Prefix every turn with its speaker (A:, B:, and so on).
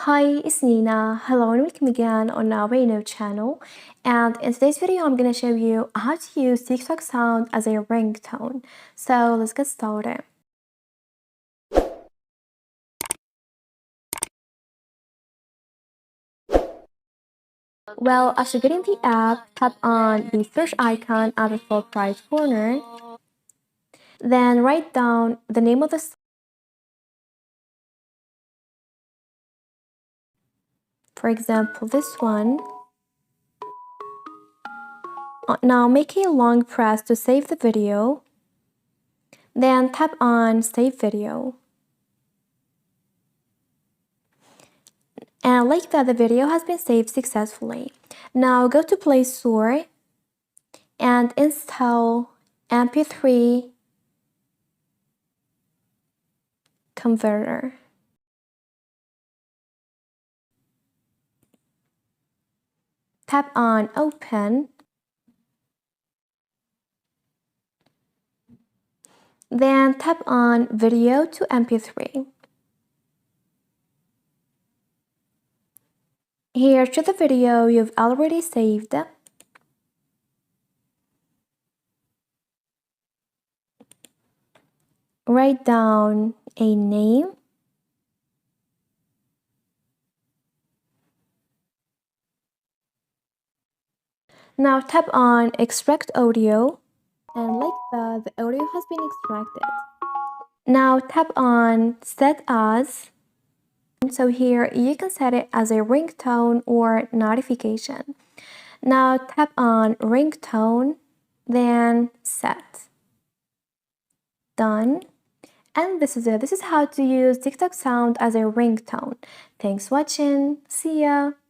A: Hi, it's Nina. Hello and welcome again on our Know channel. And in today's video, I'm going to show you how to use TikTok sound as a ringtone. So let's get started. Well, after getting the app, tap on the search icon at the top right corner. Then write down the name of the song. For example, this one. Now make a long press to save the video. Then tap on Save Video. And like that, the video has been saved successfully. Now go to Play Store and install MP3 converter. Tap on Open. Then tap on Video to MP3. Here to the video you've already saved. Write down a name. Now tap on Extract Audio, and like that, the audio has been extracted. Now tap on Set As. So here you can set it as a ringtone or notification. Now tap on Ringtone, then Set. Done. And this is it. This is how to use TikTok sound as a ringtone. Thanks for watching. See ya.